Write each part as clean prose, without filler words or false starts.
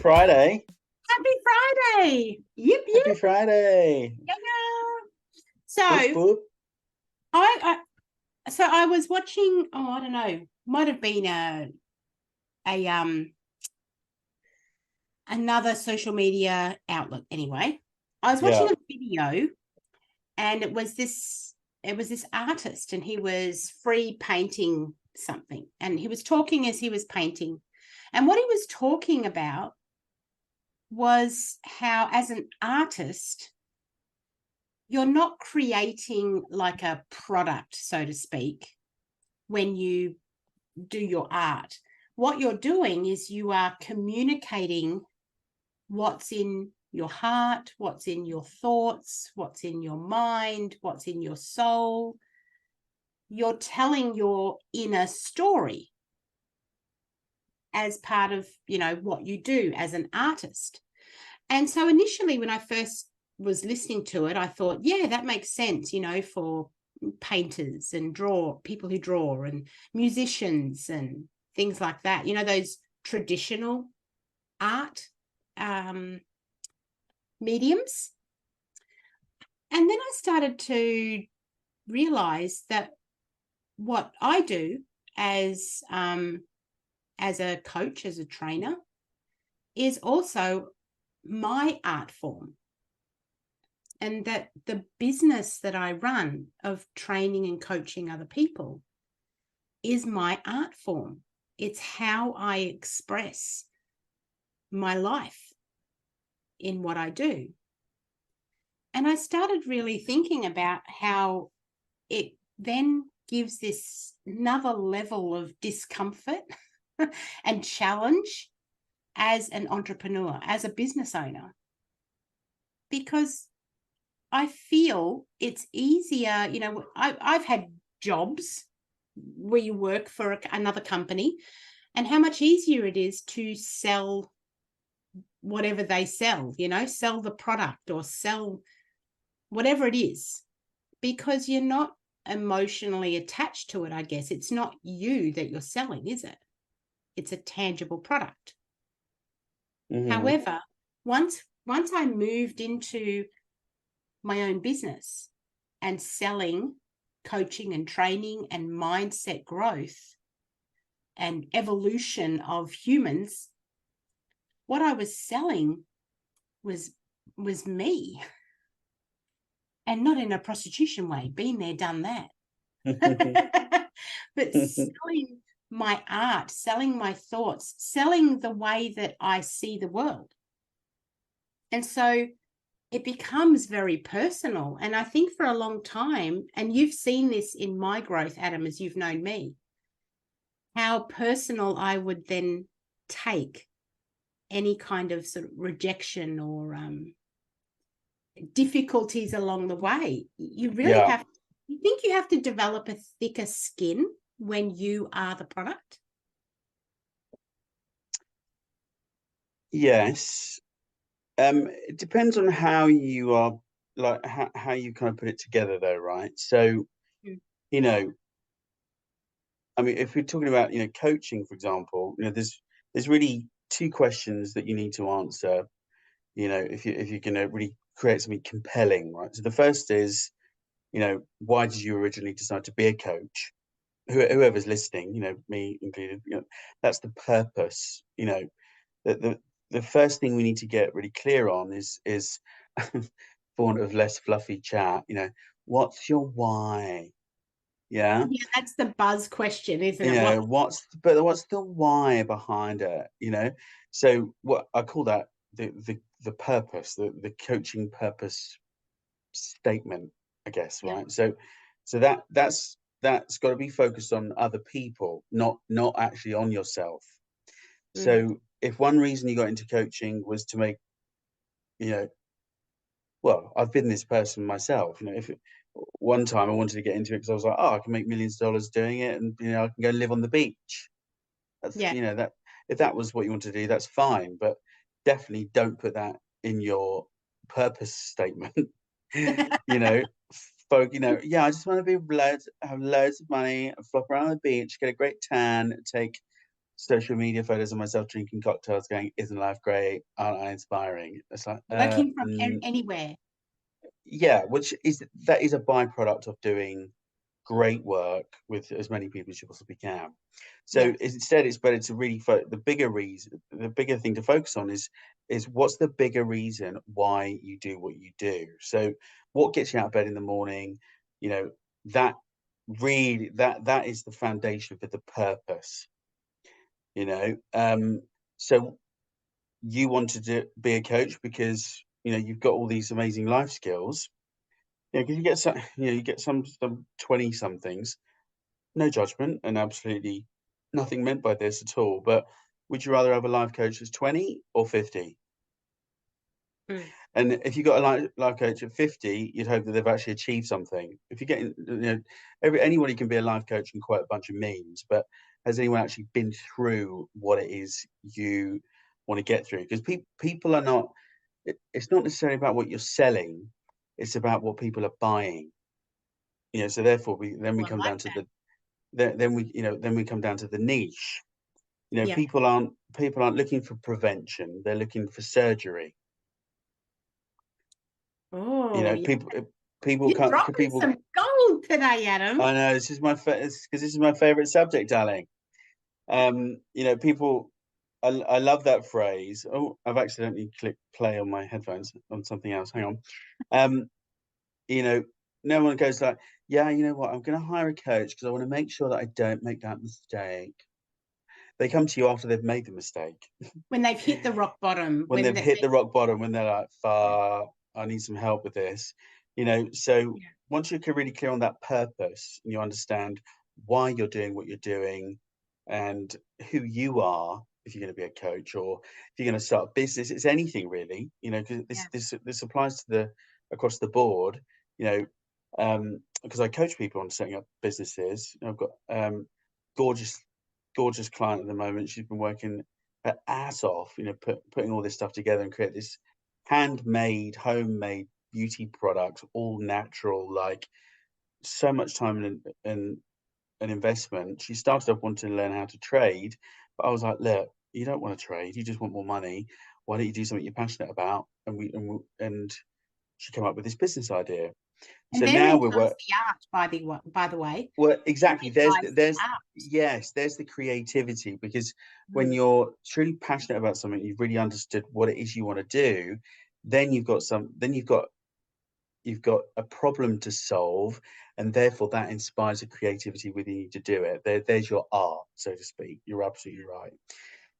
Friday. Happy Friday. Yep, Happy yep. Friday. Yeah. So Woof woof. I was watching, I don't know, might have been a another social media outlet anyway. I was watching Yeah. a video, and it was this artist, and he was free painting something, and he was talking as he was painting. And what he was talking about was how, as an artist, you're not creating like a product, so to speak, when you do your art. What you're doing is you are communicating what's in your heart, what's in your thoughts, what's in your mind, what's in your soul. You're telling your inner story as part of, what you do as an artist. And so initially, when I first was listening to it, I thought, yeah, that makes sense, for painters and people who draw and musicians and things like that, those traditional art mediums. And then I started to realize that what I do as a coach, as a trainer, is also my art form. And that the business that I run of training and coaching other people is my art form. It's how I express my life in what I do. And I started really thinking about how it then gives this another level of discomfort and challenge as an entrepreneur, as a business owner, because I feel it's easier. I've had jobs where you work for another company, and how much easier it is to sell whatever they sell, sell the product or sell whatever it is, because you're not emotionally attached to it, I guess. It's not you that you're selling, is it? It's a tangible product. Mm-hmm. However, once I moved into my own business and selling coaching and training and mindset growth and evolution of humans, what I was selling was me, and not in a prostitution way. Been there, done that. But selling my art, selling my thoughts, selling the way that I see the world. And so it becomes very personal. And I think for a long time, and you've seen this in my growth, Adam, as you've known me, how personal I would then take any kind of sort of rejection or difficulties along the way. You really Yeah. you think you have to develop a thicker skin when you are the product? Yes. It depends on how you are, like how you kind of put it together though, right? So, you know, I mean, if we're talking about, coaching, for example, there's really two questions that you need to answer, if you're gonna really create something compelling, right? So the first is, why did you originally decide to be a coach? Whoever's listening, me included, that's the purpose. The first thing we need to get really clear on is for want of less fluffy chat, what's your why? Yeah. Yeah, that's the buzz question, isn't it? What? What's the why behind it? So what I call that the purpose, the coaching purpose statement, I guess, Yeah. right? So that's got to be focused on other people, not actually on yourself. Mm. So if one reason you got into coaching was to make, you know, well, I've been this person myself. If one time I wanted to get into it because I was like, oh, I can make millions of dollars doing it, and I can go live on the beach. That's Yeah. that if that was what you want to do, that's fine. But definitely don't put that in your purpose statement. Folk, yeah, I just want to have loads of money, flop around the beach, get a great tan, take social media photos of myself drinking cocktails going, isn't life great? Aren't I inspiring? It's like, Working from anywhere. yeah, which is, that is a byproduct of doing great work with as many people as you possibly can. So Yeah. instead, it's better to really the bigger reason, the bigger thing to focus on is what's the bigger reason why you do what you do. So what gets you out of bed in the morning, you know, that really, that is the foundation for the purpose, you know. So you wanted to be a coach because, you know, you've got all these amazing life skills. Yeah, because you get some, you know, you get some 20 somethings, no judgment and absolutely nothing meant by this at all. But would you rather have a life coach that's 20 or 50? Mm. And if you got a life coach at 50, you'd hope that they've actually achieved something. If you're getting, you know, anybody can be a life coach and quote a bunch of memes, but has anyone actually been through what it is you want to get through? Because people are not, it's not necessarily about what you're selling, it's about what people are buying. You know, so therefore we Oh, I come like down to that. then we, you know, then we come down to the niche. You know, Yeah. people aren't looking for prevention, they're looking for surgery. You Oh, know, yeah. people You're can't, dropping people, some gold today, Adam. I know this is my because this is my favorite subject, darling. You know, people, I love that phrase. Oh, I've accidentally clicked play on my headphones on something else. Hang on. Um, you know, no one goes like, yeah, you know what, I'm going to hire a coach because I want to make sure that I don't make that mistake. They come to you after they've made the mistake. When they've hit the rock bottom, When they've hit the rock bottom, when they're like, yeah, "Fuck, I need some help with this," you know. So yeah, once you're really clear on that purpose and you understand why you're doing what you're doing and who you are, if you're going to be a coach or if you're going to start a business, it's anything really, you know, because yeah. this applies to the across the board, you know. Because I coach people on setting up businesses. I've got gorgeous, gorgeous client at the moment. She's been working her ass off, you know, putting all this stuff together and create this handmade, homemade beauty products, all natural, like so much time and an investment. She started off wanting to learn how to trade, but I was like, look, you don't want to trade, you just want more money. Why don't you do something you're passionate about? And she came up with this business idea. And So now therein we're comes the art, by the way. well, exactly. Therein lies the art. Yes, there's the creativity because when Mm, you're truly passionate about something, you've really understood what it is you want to do, then you've got a problem to solve, and therefore that inspires a creativity within you to do it. There's your art, so to speak. You're absolutely right.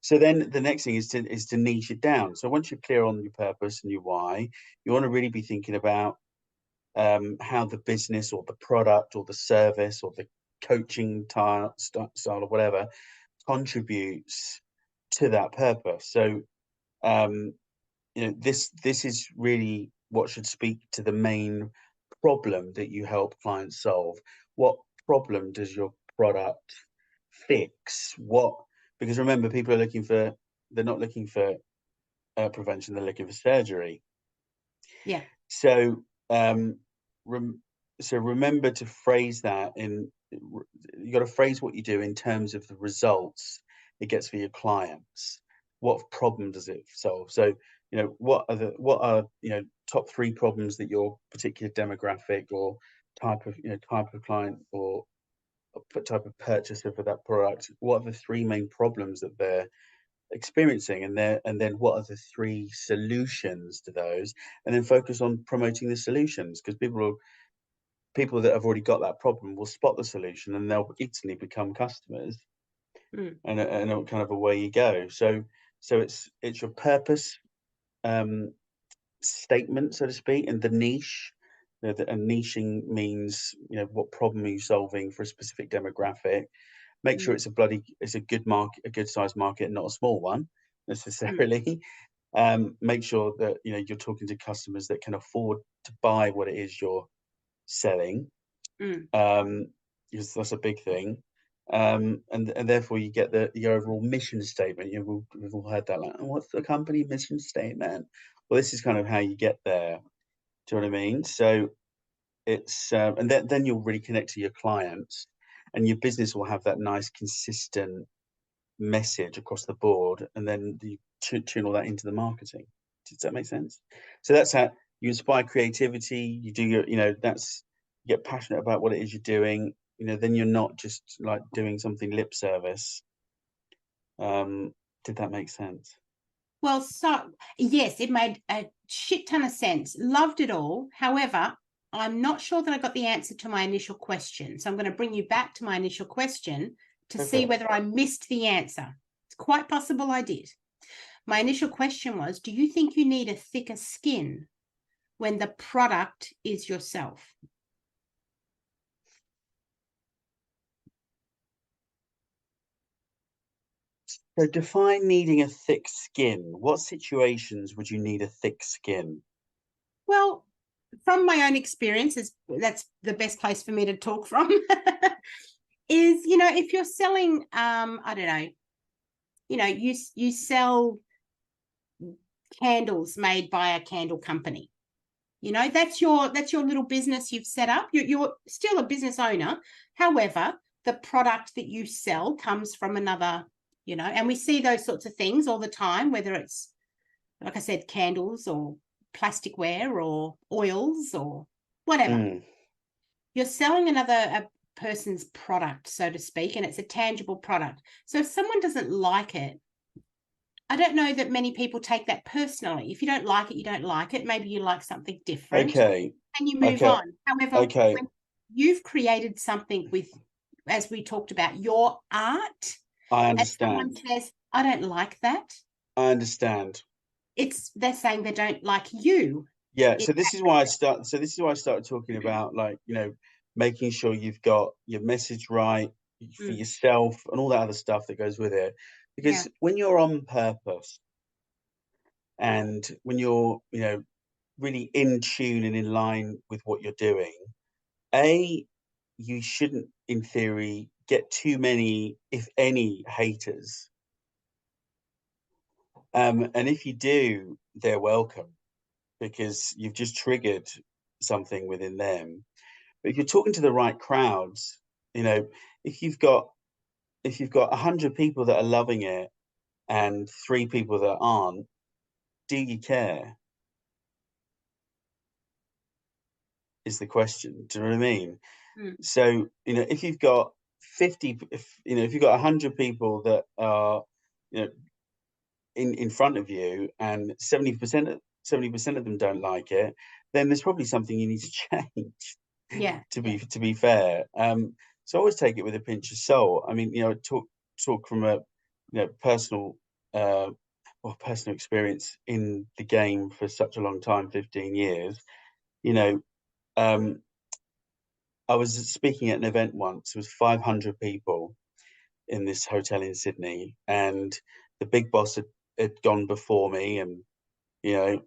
So then the next thing is to niche it down. So once you're clear on your purpose and your why, you want to really be thinking about how the business or the product or the service or the coaching style or whatever contributes to that purpose. So, um, you know, this is really what should speak to the main problem that you help clients solve. What problem does your product fix? What, because remember, people are looking for, they're not looking for prevention, they're looking for surgery. yeah. So, rem so remember to phrase that in you got to phrase what you do in terms of the results it gets for your clients. What problem does it solve? So, you know, what are, you know, top three problems that your particular demographic or type of, you know, type of client or type of purchaser for that product, what are the three main problems that they're experiencing, and then what are the three solutions to those, and then focus on promoting the solutions, because people that have already got that problem will spot the solution and they'll instantly become customers, Mm, and kind of away you go. So it's your purpose, um statement, so to speak, and the niche. And niching means, you know, what problem are you solving for a specific demographic. Make sure mm, it's a good market, a good sized market, not a small one mm, necessarily. Make sure that, you know, you're talking to customers that can afford to buy what it is you're selling, mm. um, because that's a big thing. And therefore you get the overall mission statement. We've all heard that, like, "Oh, what's the company mission statement?" Well, this is kind of how you get there. Do you know what I mean? So it's and then you'll really connect to your clients, and your business will have that nice, consistent message across the board, and then you tune all that into the marketing. Does that make sense? So that's how you inspire creativity. You do your, that's you get passionate about what it is you're doing. Then you're not just like doing something lip service. Did that make sense? Well, so yes, it made a shit ton of sense. Loved it all. However, I'm not sure that I got the answer to my initial question. So I'm going to bring you back to my initial question to see whether I missed the answer. It's quite possible I did. My initial question was, do you think you need a thicker skin when the product is yourself? So define needing a thick skin. What situations would you need a thick skin? Well, from my own experiences, that's the best place for me to talk from. Is, if you're selling, I don't know, you sell candles made by a candle company. That's your little business you've set up. You're still a business owner. However, the product that you sell comes from another, and we see those sorts of things all the time, whether it's, like I said, candles or plasticware or oils or whatever. You're selling a person's product, so to speak, and it's a tangible product. So if someone doesn't like it, I don't know that many people take that personally. If you don't like it, you don't like it. Maybe you like something different. Okay. And you move on. However, Okay. when you've created something with, as we talked about, your art, I and someone understand. says, I don't like that, I understand. they're saying they don't like you. Yeah. So this is why I started talking about, like, making sure you've got your message right for yourself and all that other stuff that goes with it. Because when you're on purpose and when you're, really in tune and in line with what you're doing, you shouldn't, in theory, get too many, if any, haters. And if you do, they're welcome, because you've just triggered something within them. But if you're talking to the right crowds, you know, if you've got 100 people that are loving it and 3 people that aren't, do you care? Is the question. Do you know what I mean? So, if you've got 50, if you've got 100 people that are, you know, in front of you, and 70% of them don't like it, then there's probably something you need to change. To be fair, so always take it with a pinch of salt. I mean, talk from a, personal, personal experience in the game for such a long time, 15 years. You know, um, I was speaking at an event once. It was 500 people in this hotel in Sydney, and the big boss had gone before me, and you know,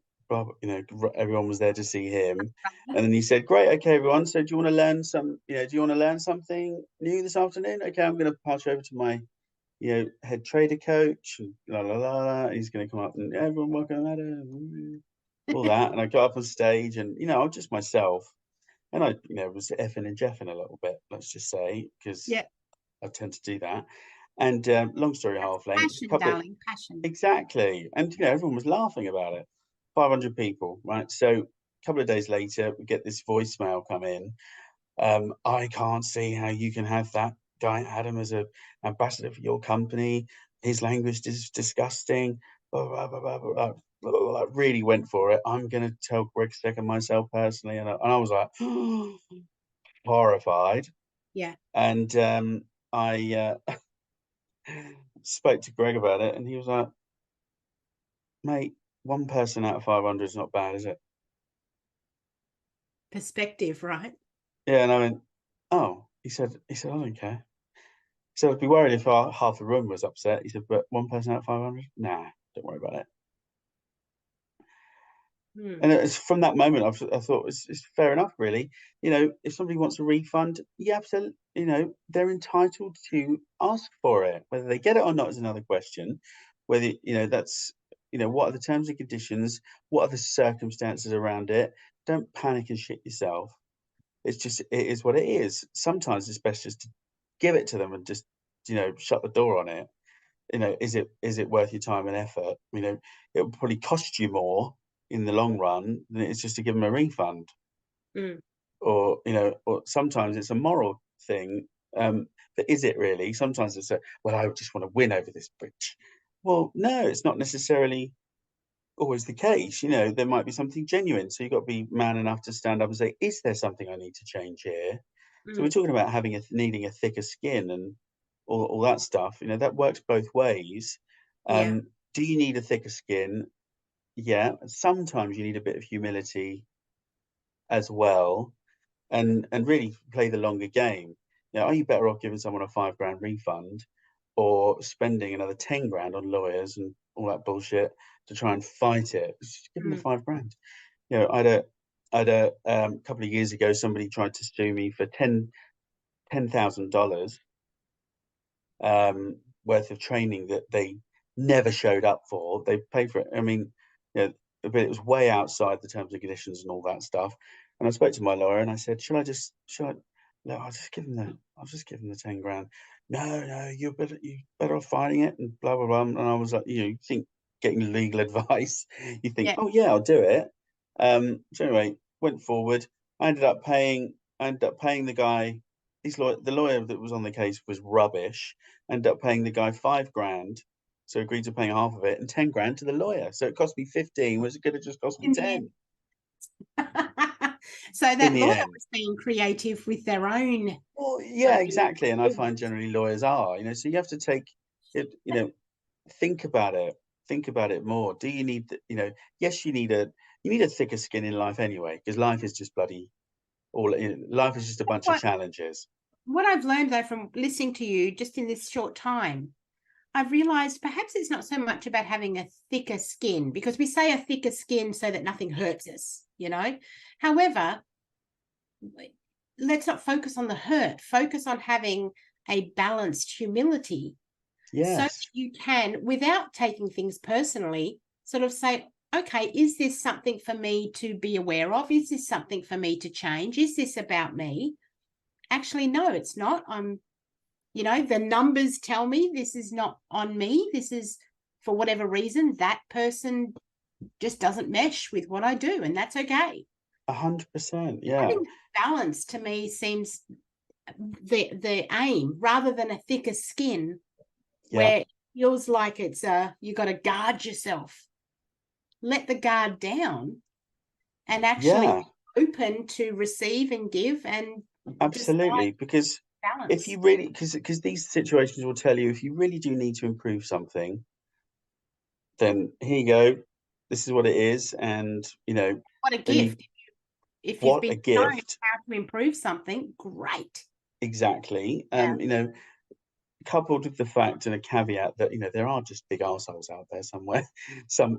everyone was there to see him. And then he said, "Great, okay, everyone. So do you want to learn do you want to learn something new this afternoon? Okay, I'm going to pass you over to my, head trader coach, and la la la. La. He's going to come up and everyone welcome Adam, all that." And I got up on stage, and I was just myself, and I, was effing and jeffing a little bit. Let's just say, because I tend to do that. And long story half length, passion, darling, passion. exactly. And everyone was laughing about it. 500 people, right? So a couple of days later, we get this voicemail come in. I can't see how you can have that guy Adam as a ambassador for your company. His language is disgusting. Blah, blah, blah, blah, blah, blah, blah, blah. Really went for it. I'm going to tell Greg Stick and myself personally, and I was like horrified. Yeah. And I spoke to Greg about it, and he was like, "Mate, one person out of 500 is not bad, is it?" Perspective, right? Yeah, and I went, "Oh." He said, "I don't care." He said, "I'd be worried if half the room was upset." He said, "But one person out of 500? Nah, don't worry about it." And it's from that moment I thought it's fair enough, really. If somebody wants a refund, yeah, absolutely. They're entitled to ask for it. Whether they get it or not is another question. Whether that's what are the terms and conditions, what are the circumstances around it. Don't panic and shit yourself. It is what it is. Sometimes it's best just to give it to them and just shut the door on it. is it worth your time and effort? It will probably cost you more in the long run than it's just to give them a refund. Mm. Or sometimes it's a moral thing. But is it really? Sometimes it's well, I just want to win over this bitch. Well, no, it's not necessarily always the case. There might be something genuine. So you've got to be man enough to stand up and say, is there something I need to change here? So we're Mm. talking about needing a thicker skin and all that stuff. That works both ways. Yeah. Do you need a thicker skin? Yeah. Sometimes you need a bit of humility as well, and really play the longer game. Are you better off giving someone a 5 grand refund or spending another 10 grand on lawyers and all that bullshit to try and fight it? Just give them the Mm. 5 grand. I had a couple of years ago, somebody tried to sue me for $10,000 worth of training that they never showed up for. They paid for it. I mean, but it was way outside the terms and conditions and all that stuff. And I spoke to my lawyer and I said, should I, no, I'll just give him the 10 grand. No, no, you better off fighting it and blah, blah, blah. And I was like, you think getting legal advice, you think, Yeah. oh yeah, I'll do it. So anyway, went forward. I ended up paying the guy, the lawyer that was on the case was rubbish. Ended up paying the guy 5 grand. So agreed to paying half of it and 10 grand to the lawyer. So it cost me 15, was it could have just cost me In the 10 end. So in that the lawyer end. was being creative with their own. Well, yeah, um, exactly. And I find generally lawyers are, so you have to take it, think about it. Think about it more. Do you need, yes, you need a thicker skin in life anyway, because life is just bloody life is just a bunch of challenges. What I've learned though from listening to you just in this short time, I've realized perhaps it's not so much about having a thicker skin, because we say a thicker skin so that nothing hurts us, However, let's not focus on the hurt, focus on having a balanced humility, so that Yes. you can, without taking things personally, sort of say, okay, is this something for me to be aware of? Is this something for me to change? Is this about me? Actually, no, it's not. The numbers tell me this is not on me. This is, for whatever reason, that person just doesn't mesh with what I do, and that's okay. 100%. Yeah. Having balance to me seems the aim, rather than a thicker skin Yeah. where it feels like it's you got to guard yourself. Let the guard down and actually Yeah. open to receive and give and Absolutely. decide Because if balance. you really, because these situations will tell you if you really do need to improve something, then here you go. This is what it is. And, What a then you, gift. If you've what been a shown gift. how to improve something, great. Exactly. Yeah. Coupled with the fact and a caveat that, there are just big arseholes out there somewhere,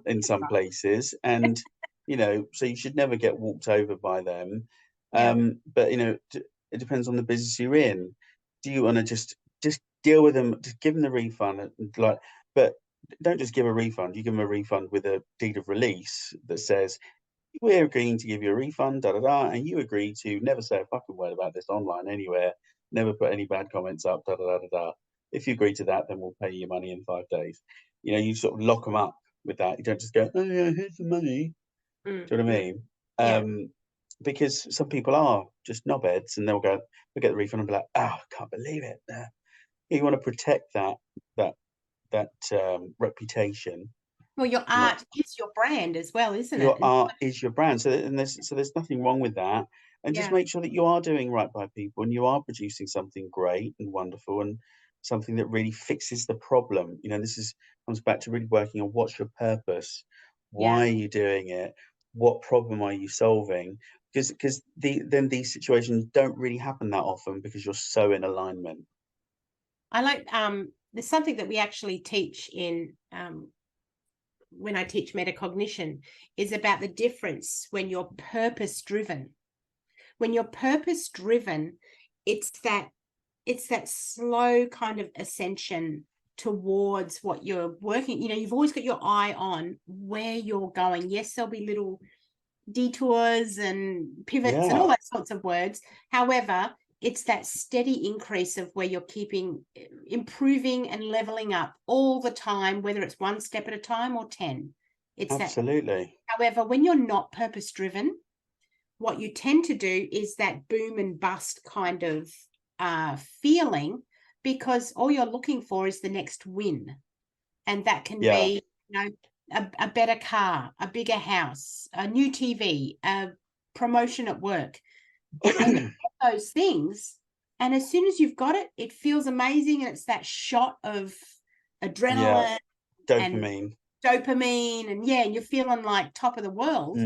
in some places. And, so you should never get walked over by them. Yeah. But, it depends on the business you're in. Do you want to just deal with them, just give them the refund, but don't just give a refund. You give them a refund with a deed of release that says, we're agreeing to give you a refund, da da da, and you agree to never say a fucking word about this online anywhere, never put any bad comments up, da da da da da. If you agree to that, then we'll pay you money in 5 days. You sort of lock them up with that. You don't just go, oh yeah, here's the money. Mm, Do you know what I mm, mean? yeah. Because some people are just knobheads, and they'll get the refund and be like, oh, I can't believe it. You want to protect that reputation. Well, your Not art is your brand as well, isn't it? Your And art is your brand. So there's nothing wrong with that. And just yeah, make sure that you are doing right by people and you are producing something great and wonderful and something that really fixes the problem. This comes back to really working on what's your purpose, why yeah. are you doing it, what problem are you solving? Because then these situations don't really happen that often because you're so in alignment. I like there's something that we actually teach in when I teach metacognition, is about the difference when you're purpose driven. When you're purpose driven, it's that slow kind of ascension towards what you're working. You've always got your eye on where you're going. Yes, there'll be little detours and pivots and all Yeah. those sorts of words. However, it's that steady increase of where you're keeping improving and leveling up all the time, whether it's one step at a time or 10. It's absolutely. That. However, when you're not purpose driven, what you tend to do is that boom and bust kind of feeling, because all you're looking for is the next win. And that can be, a better car, a bigger house, a new TV, a promotion at work. And you get those things. And as soon as you've got it, it feels amazing. And it's that shot of adrenaline, dopamine. And you're feeling like top of the world.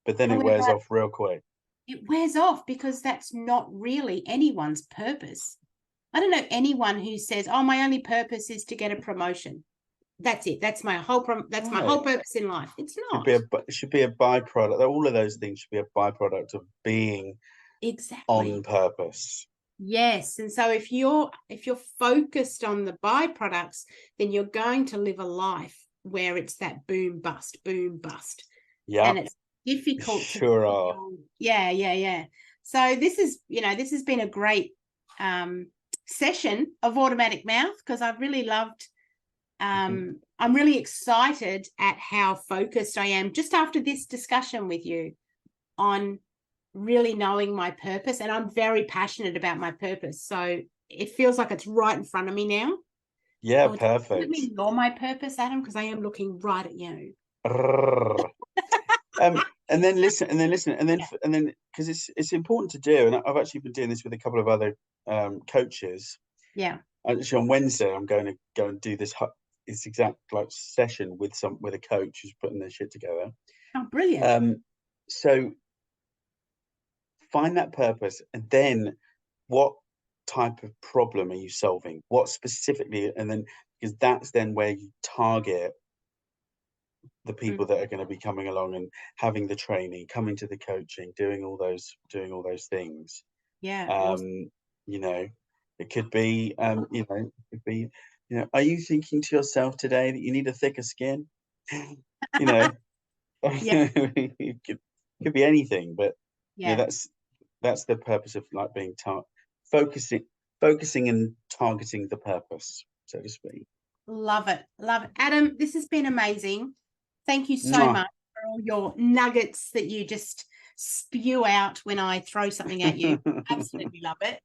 But then it wears off real quick. It wears off because that's not really anyone's purpose. I don't know anyone who says, oh, my only purpose is to get a promotion. That's it. That's my whole my whole purpose in life. It's not. It should be a byproduct. All of those things should be a byproduct of being on purpose. Yes. And so if you're focused on the byproducts, then you're going to live a life where it's that boom bust. Yeah. And it's difficult to Yeah. So this has been a great session of Automatic Mouth, because I've really loved I'm really excited at how focused I am just after this discussion with you on really knowing my purpose. And I'm very passionate about my purpose. So it feels like it's right in front of me now. Yeah, perfect. Let me know my purpose, Adam, because I am looking right at you. And then listen, because it's important to do. And I've actually been doing this with a couple of other coaches. Yeah. Actually, on Wednesday, I'm going to go and do this exact session with a coach who's putting their shit together. Oh, brilliant. So find that purpose, and then what type of problem are you solving? What specifically, and then because that's then where you target the people that are going to be coming along and having the training, coming to the coaching, doing all those things. Yeah. Awesome. It could be, are you thinking to yourself today that you need a thicker skin? It could be anything, but that's the purpose of being focusing and targeting the purpose, so to speak. Love it. Adam, this has been amazing. Thank you so much for all your nuggets that you just spew out when I throw something at you. Absolutely love it.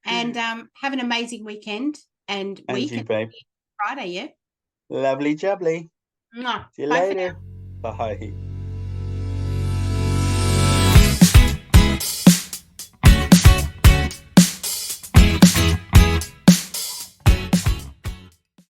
And have an amazing weekend. And you, babe. Friday, yeah? Lovely jubbly. Mwah. See you later. Bye.